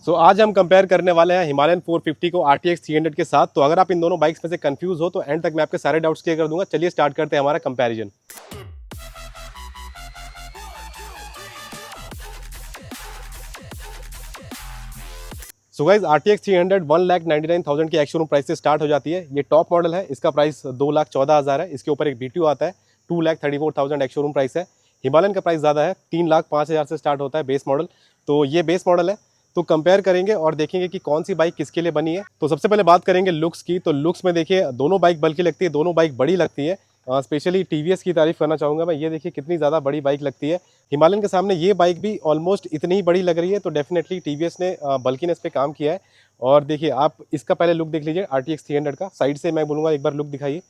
आज हम कंपेयर करने वाले हैं हिमालयन 450 को RTX 300 के साथ। तो अगर आप इन दोनों बाइक्स में से कंफ्यूज हो तो एंड तक मैं आपके सारे डाउट्स क्लियर कर दूंगा। चलिए स्टार्ट करते हैं हमारा कंपैरिजन। गाइस RTX 300 1,99,000 की एक्स शोरूम प्राइस से स्टार्ट हो जाती है। ये टॉप मॉडल है, इसका प्राइस 2,14,000 है। इसके ऊपर एक BTO आता है, 2,34,000 एक्स शोरूम प्राइस है। हिमालयन का प्राइस ज़्यादा है, 3,05,000 से स्टार्ट होता है बेस मॉडल। तो ये बेस मॉडल है। तो कंपेयर करेंगे और देखेंगे कि कौन सी बाइक किसके लिए बनी है। तो सबसे पहले बात करेंगे लुक्स की। तो लुक्स में देखिए दोनों बाइक बल्कि लगती है, दोनों बाइक बड़ी लगती है। स्पेशली TVS की तारीफ करना चाहूँगा मैं। ये देखिए कितनी ज़्यादा बड़ी बाइक लगती है। हिमालयन के सामने ये बाइक भी ऑलमोस्ट इतनी ही बड़ी लग रही है। तो डेफिनेटली TVS ने बल्किनेस पे काम किया है। और देखिए आप इसका पहले लुक देख लीजिए RTX 300 का। साइड से मैं बोलूँगा एक बार लुक दिखाइए।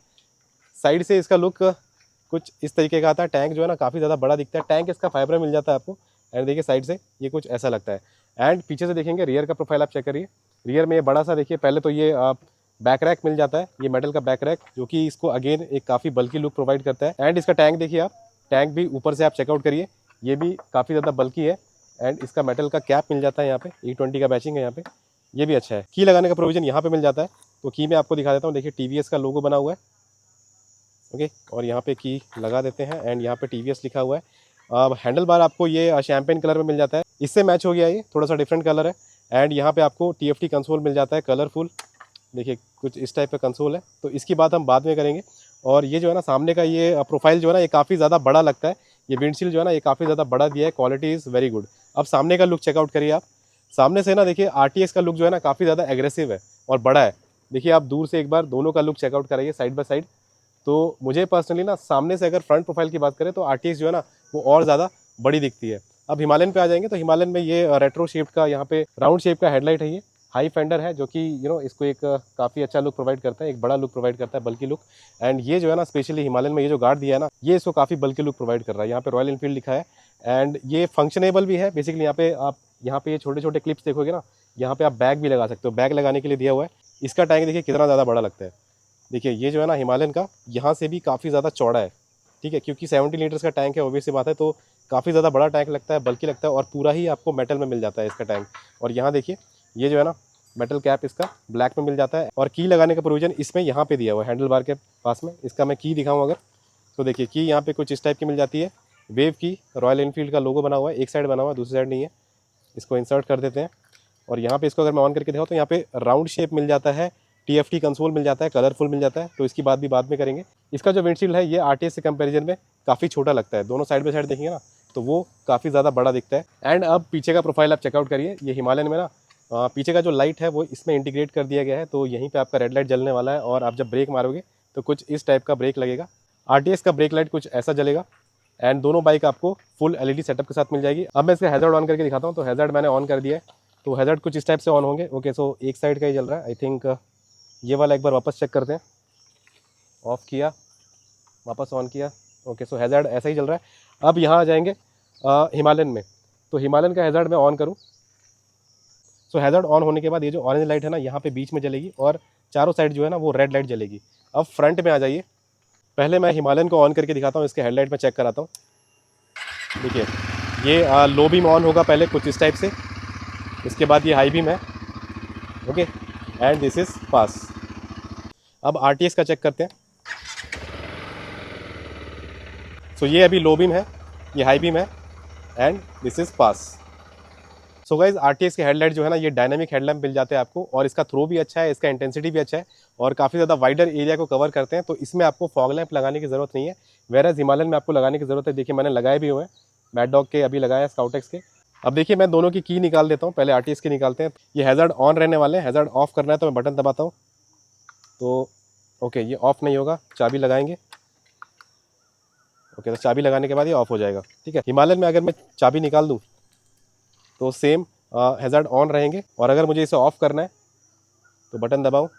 साइड से इसका लुक कुछ इस तरीके का आता है। टैंक जो है ना काफ़ी ज़्यादा बड़ा दिखता है। टैंक इसका फाइबर मिल जाता है आपको। एंड देखिए साइड से ये कुछ ऐसा लगता है। एंड पीछे से देखेंगे रियर का प्रोफाइल आप चेक करिए। रियर में ये बड़ा सा देखिए, पहले तो ये बैक रैक मिल जाता है, ये मेटल का बैक रैक जो कि इसको अगेन एक काफ़ी बल्कि लुक प्रोवाइड करता है। एंड इसका टैंक देखिए आप, टैंक भी ऊपर से आप चेकआउट करिए, ये भी काफ़ी ज़्यादा बल्कि है। एंड इसका मेटल का कैप मिल जाता है यहाँ पे, E20 का बैचिंग है यहाँ पे, ये भी अच्छा है। की लगाने का प्रोविजन यहाँ पे मिल जाता है। तो की मैं आपको दिखा देता हूँ। देखिए TVS का लोगो बना हुआ है, ओके। और यहाँ पे की लगा देते हैं एंड यहाँ पे TVS लिखा हुआ है। अब हैंडल बार आपको ये शैम्पेन कलर में मिल जाता है, इससे मैच हो गया, ये थोड़ा सा डिफरेंट कलर है। एंड यहाँ पे आपको TFT कंसोल मिल जाता है कलरफुल, देखिए कुछ इस टाइप का कंसोल है। तो इसकी बात हम बाद में करेंगे। और ये जो है ना सामने का ये प्रोफाइल जो है ना ये काफ़ी ज़्यादा बड़ा लगता है। ये विंडशील्ड जो है ना ये काफ़ी ज़्यादा बड़ा दिया है, क्वालिटी इज़ वेरी गुड। अब सामने का लुक चेकआउट करिए आप। सामने से ना देखिए RTX का लुक जो है ना काफ़ी ज़्यादा एग्रेसिव है और बड़ा है। देखिए आप दूर से एक बार दोनों का लुक चेकआउट कराइए साइड बाय साइड। तो मुझे पर्सनली ना सामने से अगर फ्रंट प्रोफाइल की बात करें तो RTX जो है ना वो और ज़्यादा बड़ी दिखती है। अब हिमालयन पे आ जाएंगे तो हिमालयन में ये रेट्रो शेप का, यहाँ पे राउंड शेप का हेडलाइट है, ये हाई फेंडर है जो कि इसको एक काफ़ी अच्छा लुक प्रोवाइड करता है, एक बड़ा लुक प्रोवाइड करता है, बल्कि लुक। एंड ये जो है ना स्पेशली हिमालयन में ये जो गार्ड दिया है ना, ये इसको काफ़ी बल्कि लुक प्रोवाइड कर रहा है। यहाँ पे रॉयल एनफील्ड लिखा है एंड ये फंक्शनेबल भी है। बेसिकली यहाँ पे आप ये छोटे छोटे क्लिप्स देखोगे ना, यहाँ पे आप बैग भी लगा सकते हो, बैग लगाने के लिए दिया हुआ है। इसका टैंक देखिए कितना ज़्यादा बड़ा लगता है। देखिए ये जो है ना हिमालयन का यहाँ से भी काफ़ी ज़्यादा चौड़ा है, ठीक है, क्योंकि 70 लीटर्स का टैंक है, ऑब्वियस सी बात है। तो काफ़ी ज़्यादा बड़ा टैंक लगता है, बल्कि लगता है और पूरा ही आपको मेटल में मिल जाता है इसका टैंक। और यहाँ देखिए ये जो है ना मेटल कैप इसका ब्लैक में मिल जाता है। और की लगाने का प्रोविजन इसमें यहाँ पे दिया हुआ है हैंडल बार के पास में। इसका मैं की दिखाऊँ अगर, तो देखिए की यहाँ पे कुछ इस टाइप की मिल जाती है। वेव की, रॉयल एनफील्ड का लोगो बना हुआ है, एक साइड बना हुआ है, दूसरी साइड नहीं है। इसको इंसर्ट कर देते हैं और यहाँ पे इसको अगर मैं ऑन करके दिखाऊँ तो यहाँ पे राउंड शेप मिल जाता है, TFT कंसोल मिल जाता है, कलरफुल मिल जाता है। तो इसकी बात भी बाद में करेंगे। इसका जो विंडशील्ड है ये RTX से कंपैरिजन में काफ़ी छोटा लगता है। दोनों साइड बाय साइड देखेंगे ना तो वो काफ़ी ज़्यादा बड़ा दिखता है। एंड अब पीछे का प्रोफाइल आप चेकआउट करिए। ये हिमालयन में ना पीछे का जो लाइट है वो इसमें इंटीग्रेट कर दिया गया है। तो यहीं पर आपका रेड लाइट जलने वाला है और आप जब ब्रेक मारोगे तो कुछ इस टाइप का ब्रेक लगेगा। RTX का ब्रेक लाइट कुछ ऐसा जलेगा। एंड दोनों बाइक आपको फुल LED सेटअप के साथ मिल जाएगी। अब मैं इसका हैज़र्ड ऑन करके दिखाता हूँ। तो हैज़र्ड मैंने ऑन कर दिया है, तो हैज़र्ड कुछ इस टाइप से ऑन होंगे। ओके, सो एक साइड का ही जल रहा है आई थिंक। ये वाला एक बार वापस चेक करते हैं। ऑफ किया, वापस ऑन किया, ओके। सो हैज़र्ड ऐसा ही चल रहा है। अब यहाँ आ जाएंगे हिमालयन में। तो हिमालयन का हैज़र्ड मैं ऑन करूँ, सो हैज़र्ड ऑन होने के बाद ये जो ऑरेंज लाइट है ना यहाँ पे बीच में जलेगी और चारों साइड जो है ना वो रेड लाइट जलेगी। अब फ्रंट में आ जाइए। पहले मैं हिमालयन को ऑन करके दिखाता हूँ, इसके हेडलाइट में चेक कराता हूँ। देखिए ये लो बीम ऑन होगा पहले कुछ इस टाइप से, इसके बाद ये हाई बीम है, okay. And this is pass. अब RTX का चेक करते हैं। सो ये अभी लो बीम है, ये हाई बीम है and this is pass. So guys RTX के हेडलाइट जो है ना ये डायनामिक हेडलैम्प मिल जाते हैं आपको और इसका थ्रो भी अच्छा है, इसका इंटेंसिटी भी अच्छा है और काफ़ी ज़्यादा वाइडर एरिया को कवर करते हैं। तो इसमें आपको फॉग लैंप लगाने की ज़रूरत नहीं है, वेरएज़ हिमालयन में आपको लगाने की ज़रूरत है। देखिए मैंने लगाए भी हुए हैं, मैड डॉग के अभी लगाए हैं, स्काउटेक्स के। अब देखिए मैं दोनों की निकाल देता हूँ, पहले RTX की निकालते हैं। ये हैज़र्ड ऑन रहने वाले हैं, हैज़र्ड ऑफ करना है तो मैं बटन दबाता हूँ। तो ओके ये ऑफ नहीं होगा, चाबी लगाएंगे, ओके। तो चाबी लगाने के बाद ये ऑफ हो जाएगा, ठीक है। हिमालयन में अगर मैं चाबी निकाल दूँ तो सेम हैज़र्ड ऑन रहेंगे और अगर मुझे इसे ऑफ़ करना है तो बटन दबाऊँ,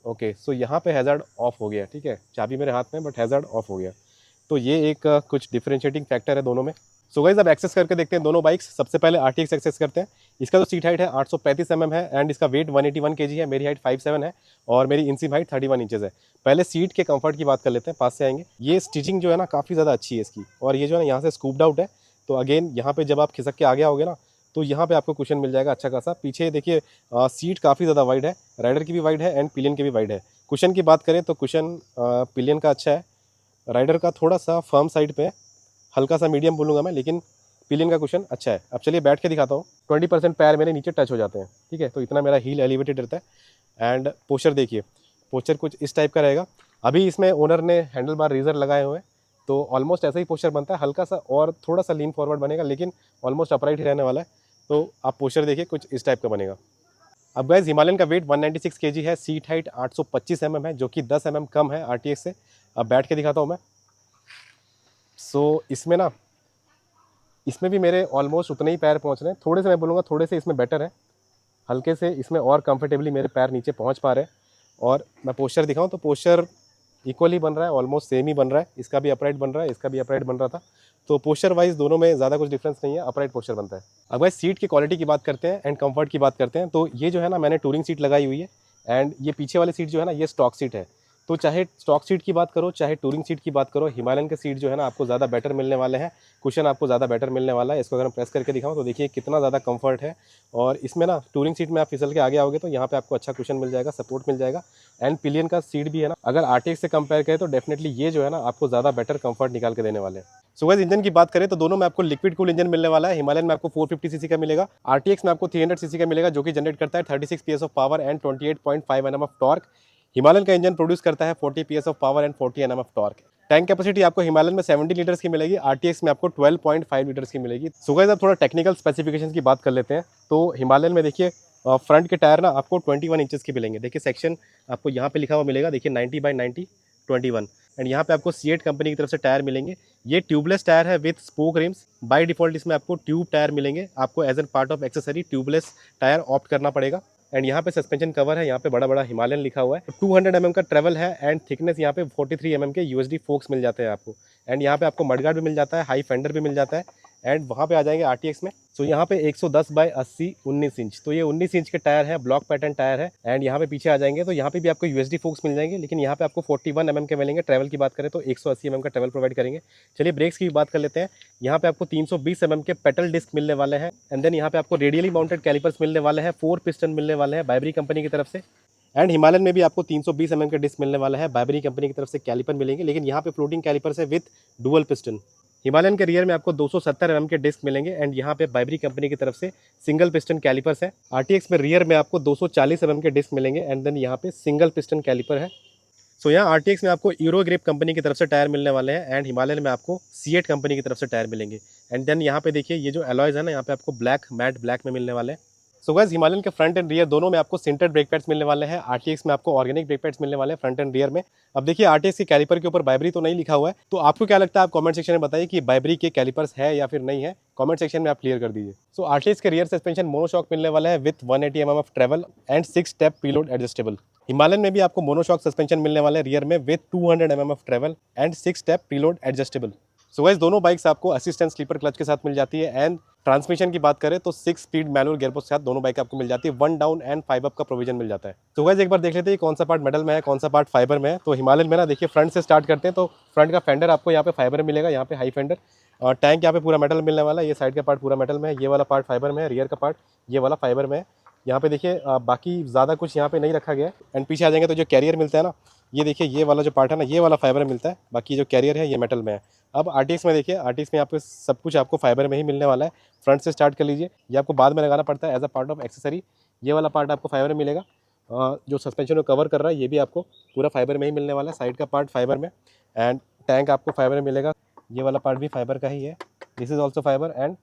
ओके। सो यहाँ पे हैज़र्ड ऑफ हो गया, ठीक है। चाबी मेरे हाथ में बट हैज़र्ड ऑफ हो गया। तो ये एक कुछ डिफरेंशिएटिंग फैक्टर है दोनों में। सो गाइस अब एक्सेस करके देखते हैं दोनों बाइक्स। सबसे पहले RTX एक्सेस करते हैं। इसका जो सीट हाइट है 835 mm है एंड इसका वेट 181 kg है। मेरी हाइट 5'7" है और मेरी इंसिम हाइट 31 इंचेस है। पहले सीट के कंफर्ट की बात कर लेते हैं, पास से आएंगे। ये स्टिचिंग जो है ना काफ़ी ज़्यादा अच्छी है इसकी और ये जो है ना यहाँ से स्कूप्ड आउट है। तो अगेन यहाँ पे जब आप खिसक के आगे आओगे ना तो यहाँ पे आपको कुशन मिल जाएगा अच्छा खासा। पीछे देखिए सीट काफ़ी ज़्यादा वाइड है, राइडर की भी वाइड है एंड पिलियन की भी वाइड है। कुशन की बात करें तो कुशन पिलियन का अच्छा है, राइडर का थोड़ा सा फर्म साइड पे है, हल्का सा मीडियम बोलूँगा मैं, लेकिन पिलियन का कुशन अच्छा है। अब चलिए बैठ के दिखाता हूँ। 20% पैर मेरे नीचे टच हो जाते हैं, ठीक है, तो इतना मेरा हील एलिवेटेड रहता है। एंड पोस्चर देखिए, पोस्चर कुछ इस टाइप का रहेगा। अभी इसमें ओनर ने हैंडल बार रेजर लगाए हुए हैं, तो ऑलमोस्ट ऐसा ही पोस्चर बनता है, हल्का सा और थोड़ा सा लीन फॉरवर्ड बनेगा, लेकिन ऑलमोस्ट अपराइट ही रहने वाला है। तो आप पोस्चर देखिए कुछ इस टाइप का बनेगा। अब गाइस हिमालयन का वेट 196 kg है, सीट हाइट 825 mm है, जो कि 10 mm कम है RTX से। अब बैठ के दिखाता हूँ मैं। इसमें ना, इसमें भी मेरे ऑलमोस्ट उतने ही पैर पहुँच रहे हैं, थोड़े से मैं बोलूँगा थोड़े से इसमें बेटर है, हल्के से इसमें और कंफर्टेबली मेरे पैर नीचे पहुँच पा रहे हैं। और मैं पोस्चर दिखाऊँ तो पोस्चर इक्वली बन रहा है, ऑलमोस्ट सेम ही बन रहा है, इसका भी अपराइट बन रहा है, इसका भी अपराइट बन रहा था। तो पोस्चर वाइज दोनों में ज़्यादा कुछ डिफरेंस नहीं है, अपराइट पोस्चर बनता है। अब भाई सीट की क्वालिटी की बात करते हैं एंड कंफर्ट की बात करते हैं, तो ये जो है ना, मैंने टूरिंग सीट लगाई हुई है एंड ये पीछे वाली सीट जो है ना, ये स्टॉक सीट है। तो चाहे स्टॉक सीट की बात करो चाहे टूरिंग सीट की बात करो, हिमालयन के सीट जो है ना आपको ज़्यादा बेटर मिलने वाले हैं, कुशन आपको ज़्यादा बेटर मिलने वाला है। इसको अगर हम प्रेस करके दिखाऊं तो देखिए कितना ज़्यादा कंफर्ट है। और इसमें ना टूरिंग सीट में आप फिसल के आगे आओगे तो यहाँ पे आपको अच्छा कुशन मिल जाएगा, सपोर्ट मिल जाएगा। एंड पिलियन का सीट भी है ना, अगर RTX से कंपेयर करें तो डेफिनेटली ये जो है ना आपको ज़्यादा बेटर कंफर्ट निकाल के देने वाले हैं। सो गाइस इंजन की बात करें तो दोनों में आपको लिक्विड कूल इंजन मिलने वाला है। हिमालयन में आपको 450 सीसी का मिलेगा, RTX में आपको 300 सीसी का मिलेगा, जो कि जनरेट करता है 36 PS of power and 28.5 Nm of torque. Himalayan का इंजन प्रोड्यूस करता है 40 PS of power and 40 Nm of torque. Tank capacity आपको हिमालयन में 70 लीटर्स की मिलेगी, RTX में आपको 12.5 लीटर्स की मिलेगी। सो गाइस अब थोड़ा टेक्निकल स्पेसिफिकेशन की बात कर लेते हैं। तो हिमालयन में देखिए फ्रंट के टायर ना आपको 21 इंचेस के मिलेंगे। देखिए सेक्शन आपको यहाँ पे लिखा हुआ मिलेगा, देखिए 90/90 21। एंड यहाँ पे आपको सीएट कंपनी की तरफ से टायर मिलेंगे। ये ट्यूबलेस टायर है with spoke rims. By default इसमें आपको ट्यूब टायर मिलेंगे, आपको as an part of accessory tubeless tyre opt करना पड़ेगा। एंड यहाँ पे सस्पेंशन कवर है, यहाँ पे बड़ा बड़ा हिमालयन लिखा हुआ है। 200 mm का ट्रेवल है एंड थिकनेस यहाँ पे 43 mm के USD फोक्स मिल जाते हैं आपको। एंड यहाँ पे आपको मडगार्ड भी मिल जाता है, हाई फेंडर भी मिल जाता है। एंड वहाँ पे आ जाएंगे RTX में, तो यहाँ पे 110/80 19 इंच, तो ये 19 इंच के टायर है, ब्लॉक पैटर्न टायर है। एंड यहाँ पे पीछे आ जाएंगे तो यहाँ पे भी आपको USD फोक्स मिल जाएंगे, लेकिन यहाँ पे आपको 41 mm के मिलेंगे। ट्रैवल की बात करें तो 180 mm का ट्रैवल प्रोवाइड करेंगे। चलिए ब्रेक्स की बात कर लेते हैं। यहाँ पे आपको 320 mm के पेटल डिस्क मिलने वाले हैं। एंड देन यहाँ पे आपको रेडियली माउंटेड कैलिपर्स मिलने वाले हैं, 4 पिस्टन मिलने वाले हैं बाइबरी कंपनी की तरफ से। एंड हिमालयन में भी आपको 320 mm के डिस्क मिलने वाला है, बाइबरी कंपनी की तरफ से कैलिपर मिलेंगे, लेकिन यहाँ पे फ्लोटिंग कैलिपर्स है विद डुअल पिस्टन। हिमालयन के रियर में आपको 270 mm के डिस्क मिलेंगे एंड यहाँ पे बाइबरी कंपनी की तरफ से सिंगल पिस्टन कैलिपर्स है। RTX में रियर में आपको 240 mm के डिस्क मिलेंगे एंड देन यहाँ पे सिंगल पिस्टन कैलिपर है। सो यहाँ RTX में आपको यूरो ग्रिप कंपनी की तरफ से टायर मिलने वाले हैं एंड हिमालयन में आपको सीएट कंपनी की तरफ से टायर मिलेंगे। एंड देन यहाँ पे देखिए ये जो अलॉयज है ना, यहाँ पे आपको ब्लैक मैट ब्लैक में मिलने वाले हैं। सो गाइस हिमालयन के फ्रंट एंड रियर दोनों में आपको सिंटेड ब्रेक पैड्स मिलने वाले हैं। RTX में आपको ऑर्गेनिक ब्रेक पैड्स मिलने वाले हैं फ्रंट एंड रियर में। अब देखिए RTX के कैलिपर के ऊपर बाइबरी तो नहीं लिखा हुआ है, तो आपको क्या लगता है, आप कमेंट सेक्शन में बताइए कि बाइबरी के कैलिपर्स है या फिर नहीं है, कमेंट सेक्शन में आप क्लियर कर दीजिए। सो RTX के रियर सस्पेंशन मोनोशॉक मिलने वाला है with 180 mm of travel and 6 step preload adjustable. Himalayan में भी आपको मोनोशॉक सस्पेंशन मिलने वाले हैं रियर में with 200 mm of travel and 6 step preload adjustable. So guys दोनों बाइक्स आपको असिस्टेंट स्लीपर क्लच के साथ मिल जाती है। एंड ट्रांसमिशन की बात करें तो 6 स्पीड मैनुअल गियरबॉक्स के साथ दोनों बाइक आपको मिल जाती है। 1 डाउन एंड 5 अप का प्रोविजन मिल जाता है। तो गाइस एक बार देख लेते हैं कौन सा पार्ट मेटल में है, कौन सा पार्ट फाइबर में है। तो हिमालयन में ना देखिए फ्रंट से स्टार्ट करते हैं तो फ्रंट का फेंडर आपको यहाँ पे फाइबर मिलेगा, यहाँ पे हाई फेंडर। टैंक यहाँ पे पूरा मेटल मिलने वाला है, ये साइड का पार्ट पूरा मेटल में है, ये वाला पार्ट फाइबर में है, रियर का पार्ट ये वाला फाइबर में है। यहाँ पे देखिए बाकी ज़्यादा कुछ यहाँ पे नहीं रखा गया है। एंड पीछे आ जाएंगे तो जो कैरियर मिलता है ना, ये देखिए ये वाला जो पार्ट है ना, ये वाला फाइबर मिलता है, बाकी जो कैरियर है ये मेटल में है। अब RTX में देखिए, RTX में आपको सब कुछ आपको फाइबर में ही मिलने वाला है। फ्रंट से स्टार्ट कर लीजिए, ये आपको बाद में लगाना पड़ता है as a part of accessory. ये वाला पार्ट आपको फाइबर में मिलेगा, जो सस्पेंशन को कवर कर रहा है ये भी आपको पूरा फाइबर में ही मिलने वाला है। साइड का पार्ट फाइबर में एंड टैंक आपको फाइबर में मिलेगा, ये वाला पार्ट भी फाइबर का ही है। This is also fibre and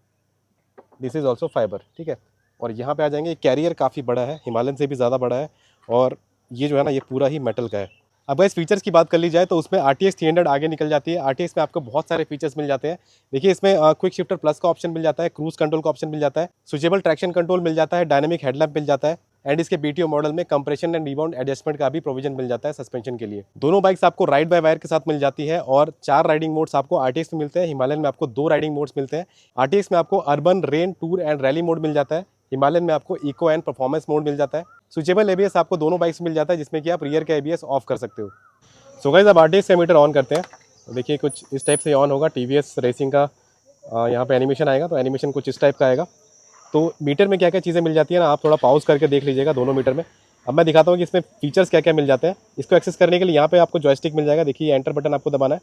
this is also fibre, ठीक है। और यहाँ पे आ जाएंगे, कैरियर काफ़ी बड़ा है, हिमालयन से भी ज़्यादा बड़ा है, और ये जो है ना ये पूरा ही मेटल का है। अब इस फीचर्स की बात कर ली जाए तो उसमें RTX 300 आगे निकल जाती है। RTX में आपको बहुत सारे फीचर्स मिल जाते हैं। देखिए इसमें क्विक शिफ्टर प्लस का ऑप्शन मिल जाता है, क्रूज कंट्रोल का ऑप्शन मिल जाता है, स्विचेबल ट्रैक्शन कंट्रोल मिल जाता है, डायनेमिक हेडलैम्प मिल जाता है। एंड इसके BTO मॉडल में कंप्रेशन एंड रिबाउंड एडजस्टमेंट का भी प्रोविजन मिल जाता है सस्पेंशन के लिए। दोनों बाइक्स आपको राइड बाय वायर के साथ मिल जाती है और 4 राइडिंग मोड्स आपको RTX में मिलते हैं। हिमालयन में आपको 2 राइडिंग मोड्स मिलते हैं। RTX में आपको urban, rain, tour and rally mode मिल जाता है। हिमालयन में आपको इको एंड परफॉर्मेंस मोड मिल जाता है। स्विचेबल ABS आपको दोनों बाइक्स मिल जाता है, जिसमें कि आप रियर का ABS ऑफ कर सकते हो। सो गाइस अब RTX का मीटर ऑन करते हैं, तो देखिए कुछ इस टाइप से ऑन होगा। TVS रेसिंग का यहाँ पे एनिमेशन आएगा, तो एनिमेशन कुछ इस टाइप का आएगा। तो मीटर में क्या क्या चीज़ें मिल जाती है ना, आप थोड़ा पॉज करके देख लीजिएगा दोनों मीटर में। अब मैं दिखाता हूँ कि इसमें फीचर्स क्या क्या मिल जाते हैं। इसको एक्सेस करने के लिए यहाँ पे आपको जॉयस्टिक मिल जाएगा, देखिए एंटर बटन आपको दबाना है।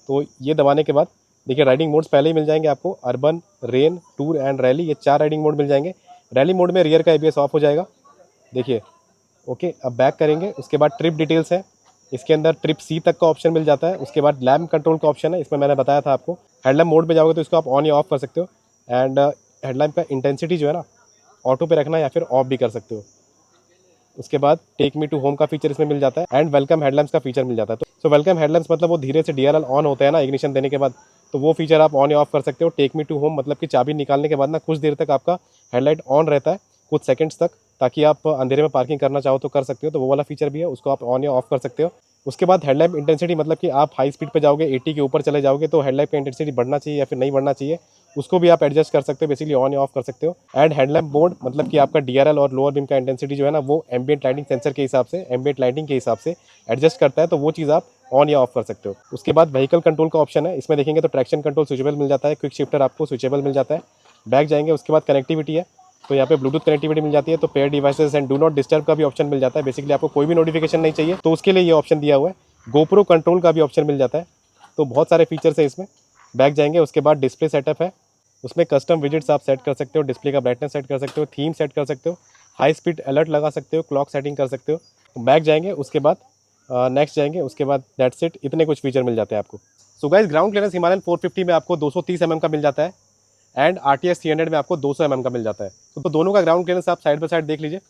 तो ये दबाने के बाद देखिए राइडिंग मोड्स पहले ही मिल जाएंगे आपको, urban, rain, tour and rally, ये 4 राइडिंग मोड मिल जाएंगे। रैली मोड में रियर का एबीएस ऑफ हो जाएगा, देखिए। ओके, अब बैक करेंगे, उसके बाद ट्रिप डिटेल्स है, इसके अंदर ट्रिप सी तक का ऑप्शन मिल जाता है। उसके बाद लैम्प कंट्रोल का ऑप्शन है, इसमें मैंने बताया था आपको। हेडलैम्प मोड में जाओगे तो इसको आप ऑन या ऑफ कर सकते हो। एंड हेडलैम्प का इंटेंसिटी जो है ना, ऑटो पे रखना या फिर ऑफ भी कर सकते हो। उसके बाद टेक मी टू होम का फीचर इसमें मिल जाता है एंड वेलकम हेडलैम्प्स का फीचर मिल जाता है। तो वेलकम हेडलैम्प्स मतलब वो धीरे से डीआरएल ऑन होता है ना इग्निशन देने के बाद, तो वो फीचर आप ऑन या ऑफ कर सकते हो। टेक मी टू होम मतलब कि चाबी निकालने के बाद ना कुछ देर तक आपका हेडलाइट ऑन रहता है, कुछ सेकंड्स तक, ताकि आप अंधेरे में पार्किंग करना चाहो तो कर सकते हो। तो वो वाला फीचर भी है, उसको आप ऑन या ऑफ कर सकते हो। उसके बाद हेडलैम्प इंटेंसिटी मतलब कि आप हाई स्पीड पे जाओगे, 80 के ऊपर चले जाओगे तो हेडलैम्प का इंटेंसिटी बढ़ना चाहिए या फिर नहीं बढ़ना चाहिए, उसको भी आप एडजस्ट कर सकते हो, बेसिकली ऑन या ऑफ कर सकते हो। एंड हेडलैम्प मोड मतलब कि आपका डीआरएल और लोअर बीम का इंटेंसिटी जो है ना, वो एम्बिएंट लाइटिंग सेंसर के हिसाब से, एम्बिएंट लाइटिंग के हिसाब से एडजस्ट करता है, तो वो चीज़ आप ऑन या ऑफ कर सकते हो। उसके बाद व्हीकल कंट्रोल का ऑप्शन है, इसमें देखेंगे तो ट्रैक्शन कंट्रोल स्विचेबल मिल जाता है, क्विक शिफ्टर आपको स्विचेबल मिल जाता है। बैक जाएंगे, उसके बाद कनेक्टिविटी है, तो यहाँ पे ब्लूटूथ कनेक्टिविटी मिल जाती है, तो pair devices and do not disturb का भी ऑप्शन मिल जाता है। बेसिकली आपको कोई भी नोटिफिकेशन नहीं चाहिए तो उसके लिए ये ऑप्शन दिया हुआ है। गोप्रो कंट्रोल का भी ऑप्शन मिल जाता है, तो बहुत सारे फीचर्स है इसमें। बैक जाएंगे, उसके बाद डिस्प्ले सेटअप है, उसमें कस्टम विजेट्स आप सेट कर सकते हो, डिस्प्ले का ब्राइटनेस सेट कर सकते हो, थीम सेट कर सकते हो, हाई स्पीड अलर्ट लगा सकते हो, क्लॉक सेटिंग कर सकते हो। बैक जाएंगे, उसके बाद नेक्स्ट जाएंगे, उसके बाद दैट्स इट, इतने कुछ फीचर मिल जाते हैं आपको। So guys, ground clearance Himalayan 450 में आपको 230 mm का मिल जाता है एंड RTX 300 में आपको 200 mm का मिल जाता है। तो दोनों का ग्राउंड क्लियरेंस आप साइड बाय साइड देख लीजिए।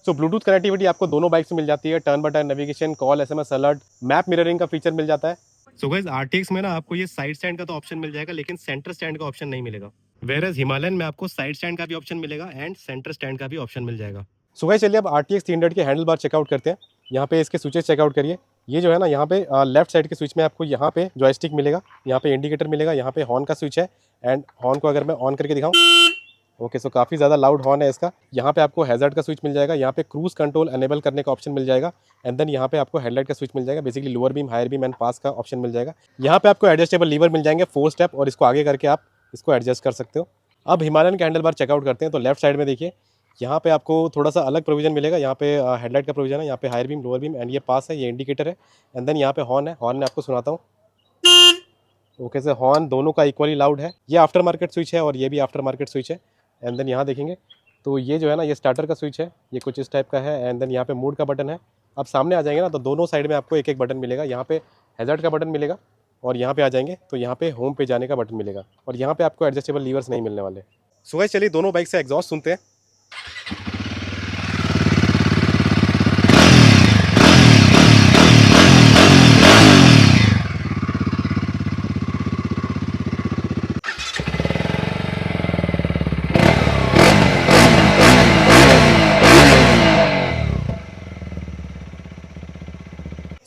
सो ब्लूटूथ कनेक्टिविटी आपको दोनों बाइक्स में मिल जाती है, turn button, navigation, call, SMS alert, map mirroring का फीचर मिल जाता है। सो गाइस, RTX में ना आपको ये साइड स्टैंड का तो ऑप्शन मिल जाएगा, लेकिन सेंटर स्टैंड का ऑप्शन नहीं मिलेगा। वेयरएज हिमालयन में आपको साइड स्टैंड का भी ऑप्शन मिलेगा एंड सेंटर स्टैंड का भी ऑप्शन मिल जाएगा। सो गाइस, चलिए अब RTX 300 के हैंडल बार चेकआउट करते हैं। यहाँ पे इसके स्विचेस चेकआउट करिए। ये जो है ना, यहाँ पे लेफ्ट साइड के स्विच में आपको यहाँ पे जॉयस्टिक मिलेगा, यहाँ पे इंडिकेटर मिलेगा, यहाँ पे हॉर्न का स्विच है एंड हॉर्न को अगर मैं ऑन करके दिखाऊं, ओके, सो काफ़ी ज़्यादा लाउड हॉर्न है इसका। यहाँ पे आपको हैज़र्ड का स्विच मिल जाएगा, यहाँ पे क्रूज कंट्रोल एनेबल करने का ऑप्शन मिल जाएगा एंड देन यहाँ पे आपको हेडलाइट का स्विच मिल जाएगा, basically lower beam, higher beam and pass का ऑप्शन मिल जाएगा। यहाँ पे आपको एडजस्टेबल लीवर मिल जाएंगे 4 स्टेप, और इसको आगे करके आप इसको एडजस्ट कर सकते हो। अब हिमालयन के हैंडल बार चेकआउट करते हैं। तो लेफ्ट साइड में देखिए, यहाँ पे आपको थोड़ा सा अलग प्रोविजन मिलेगा। यहाँ पे हेडलाइट का प्रोविजन है, यहाँ पे higher beam, lower beam and ये पास है, ये इंडिकेटर है एंड देन यहाँ पे हॉर्न है। हॉर्न मैं आपको सुनाता हूँ। ओके सर, हॉर्न दोनों का इक्वली लाउड है। ये आफ्टर मार्केट स्विच है और ये भी आफ्टर मार्केट स्विच है एंड देन यहाँ देखेंगे तो ये जो है ना, ये स्टार्टर का स्विच है, ये कुछ इस टाइप का है एंड देन यहाँ पे मूड का बटन है। अब सामने आ जाएंगे ना, तो दोनों साइड में आपको एक एक बटन मिलेगा। यहाँ पे हैज़र्ड का बटन मिलेगा और यहाँ पे आ जाएंगे तो यहाँ पे होम पे जाने का बटन मिलेगा और यहाँ पे आपको एडजस्टेबल लीवर्स नहीं मिलने वाले। सो गाइस, चलिए दोनों बाइक से एग्जॉस्ट सुनते हैं।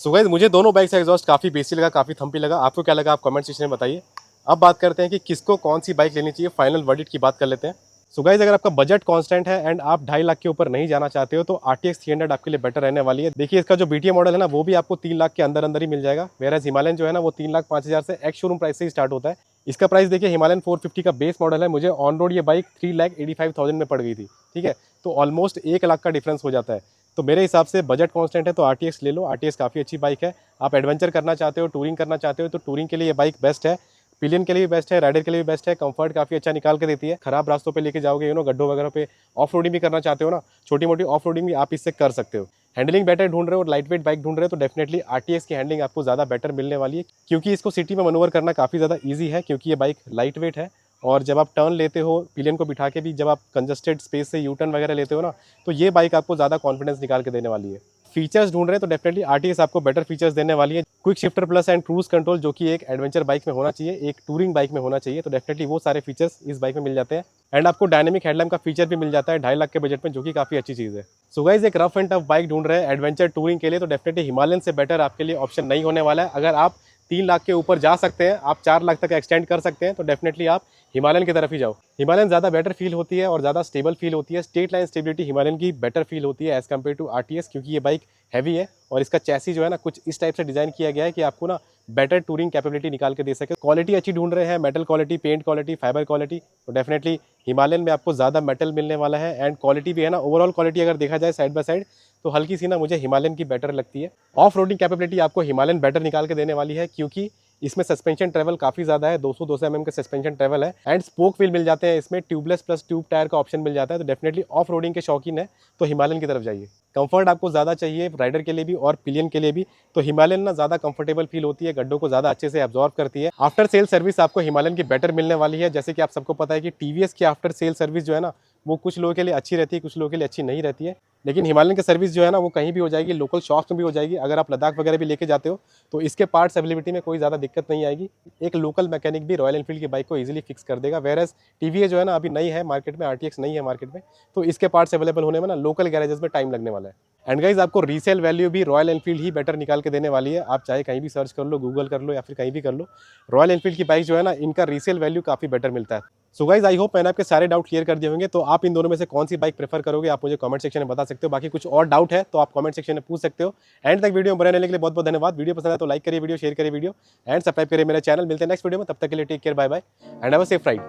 सो गाइस, मुझे दोनों बाइक से एग्जॉस्ट काफ़ी बेसी लगा, काफ़ी थम्पी लगा। आपको क्या लगा, आप कमेंट सेक्शन में बताइए। अब बात करते हैं कि किसको कौन सी बाइक लेनी चाहिए, फाइनल वर्डिक्ट की बात कर लेते हैं। सो गाइस, अगर आपका बजट कांस्टेंट है एंड आप 2.5 लाख के ऊपर नहीं जाना चाहते हो तो RTX 300 आपके लिए बेटर रहने वाली है। देखिए, इसका जो BTA मॉडल है ना, वो भी आपको 3 लाख के अंदर अंदर ही मिल जाएगा। वेयरएज हिमालयन जो है ना, वो 3,05,000 से एक्स शोरूम प्राइस से ही स्टार्ट होता है। इसका प्राइस देखिए, हिमालयन 450 का बेस मॉडल है, मुझे ऑन रोड ये बाइक 3,85,000 में पड़ गई थी। ठीक है, तो ऑलमोस्ट 1 लाख का डिफरेंस हो जाता है। तो मेरे हिसाब से बजट कांस्टेंट है तो RTX ले लो। RTX काफ़ी अच्छी बाइक है। आप एडवेंचर करना चाहते हो, टूरिंग करना चाहते हो तो टूरिंग के लिए ये बाइक बेस्ट है, पिलियन के लिए भी बेस्ट है, राइडर के लिए भी बेस्ट है। कंफर्ट काफ़ी अच्छा निकाल के देती है। खराब रास्तों पे लेके जाओगे, गड्ढों वगैरह पे ऑफ रोडिंग भी करना चाहते हो ना, छोटी मोटी ऑफ रोडिंग भी आप इससे कर सकते हो। हैंडलिंग बेटर ढूंढ रहे हो और लाइट वेट बाइक ढूंढ रहे हो तो डेफिनेटली RTX की हैंडलिंग आपको ज़्यादा बेटर मिलने वाली है, क्योंकि इसको सिटी में मनोवर करना काफ़ी ज़्यादा ईजी है, क्योंकि ये बाइक लाइट वेट है। और जब आप टर्न लेते हो पिलियन को बिठा के भी, जब आप कंजस्टेड स्पेस से यू टर्न वगैरह लेते हो ना, तो ये बाइक आपको ज़्यादा कॉन्फिडेंस निकाल के देने वाली है। फीचर्स ढूंढ रहे हैं तो डेफिनेटली RTX आपको बेटर फीचर्स देने वाली है। Quick shifter plus and cruise control, जो कि एक एडवेंचर बाइक में होना चाहिए, एक टूरिंग बाइक में होना चाहिए, तो डेफिनेटली वो सारे फीचर्स इस बाइक में मिल जाते हैं। एंड आपको डायनेमिक हेडलैम्प का फीचर भी मिल जाता है 2.5 लाख के बजट में, जो कि काफ़ी अच्छी चीज़ है। सो गाइस, एक रफ एंड टफ बाइक ढूंढ रहे हैं एडवेंचर टूरिंग के लिए तो डेफिनेटली हिमालयन से बेटर आपके लिए ऑप्शन नहीं होने वाला है। अगर आप 3 लाख के ऊपर जा सकते हैं, आप 4 लाख तक एक्सटेंड कर सकते हैं, तो डेफिनेटली आप हिमालयन की तरफ ही जाओ। हिमालयन ज़्यादा बेटर फील होती है और ज़्यादा स्टेबल फील होती है। स्ट्रेट लाइन स्टेबिलिटी हिमालयन की बेटर फील होती है एज़ कम्पेयर टू आरटीएक्स, क्योंकि ये बाइक हैवी है और इसका चैसी जो है ना कुछ इस टाइप से डिज़ाइन किया गया है कि आपको ना बेटर टूरिंग कैपेबिलिटी निकाल के दे सके। क्वालिटी अच्छी ढूंढ रहे हैं, metal quality, paint quality, fibre quality, तो डेफिनेटली हिमालयन में आपको ज़्यादा मेटल मिलने वाला है एंड क्वालिटी भी है ना, ओवरऑल क्वालिटी अगर देखा जाए साइड बाय साइड तो हल्की सी ना मुझे हिमालयन की बेटर लगती है। ऑफ रोडिंग कैपेबिलिटी आपको हिमालयन बेटर निकाल के देने वाली है, क्योंकि इसमें सस्पेंशन ट्रेवल काफ़ी ज़्यादा है, 200 mm का सस्पेंशन ट्रेवल है एंड स्पोक व्हील मिल जाते हैं इसमें, ट्यूबलेस प्लस ट्यूब टायर का ऑप्शन मिल जाता है। तो डेफिनेटली ऑफ रोडिंग के शौकीन है तो हिमालयन की तरफ जाइए। कंफर्ट आपको ज़्यादा चाहिए राइडर के लिए भी और पिलियन के लिए भी, तो हिमालयन ना ज़्यादा कंफर्टेबल फील होती है, गड्ढों को ज़्यादा अच्छे से एब्जॉर्व करती है। आफ्टर सेल सर्विस आपको हिमालयन की बेटर मिलने वाली है। जैसे कि आप सबको पता है कि टीवीएस की आफ्टर सेल सर्विस जो है ना वो कुछ लोगों के लिए अच्छी रहती है, कुछ लोगों के लिए अच्छी नहीं रहती है, लेकिन हिमालयन की सर्विस जो है ना वो कहीं भी हो जाएगी, लोकल शॉप्स में भी हो जाएगी। अगर आप लद्दाख वगैरह भी लेके जाते हो तो इसके पार्ट्स अवेलेबिलिटी में कोई ज़्यादा दिक्कत नहीं आएगी। एक लोकल मैकेनिक भी रॉयल एनफील्ड की बाइक को इजीली फिक्स कर देगा। वेरएज टीवीएस जो है ना अभी नई है मार्केट में, आरटीएक्स नहीं है मार्केट में, तो इसके पार्ट्स अवेलेबल होने में ना लोकल गैरेजेस में टाइम लगने वाला है। एंड गाइज आपको रीसेल वैल्यू भी रॉयल एनफील्ड ही बेटर निकाल के देने वाली है। आप चाहे कहीं भी सर्च कर लो, गूगल कर लो या फिर कहीं भी कर लो, रॉयल एनफील्ड की बाइक जो है ना इनका रीसेल वैल्यू काफ़ी बेटर मिलता है। सो गाइज आई होप मैंने आपके सारे डाउट क्लियर कर दिए होंगे। तो आप इन दोनों में से कौन सी बाइक प्रेफर करोगे आप मुझे कमेंट सेक्शन में बता सकते हो। बाकी कुछ और डाउट है तो आप कमेंट सेक्शन में पूछ सकते हो। एंड तक वीडियो में बने रहने के लिए बहुत बहुत धन्यवाद। वीडियो पसंद है तो लाइक करिए, वीडियो शेयर करिए वीडियो एंड सब्सक्राइब करिए मेरा चैनल। मिलते हैं नेक्स्ट वीडियो में, तब तक के लिए take care, bye bye and have a safe ride.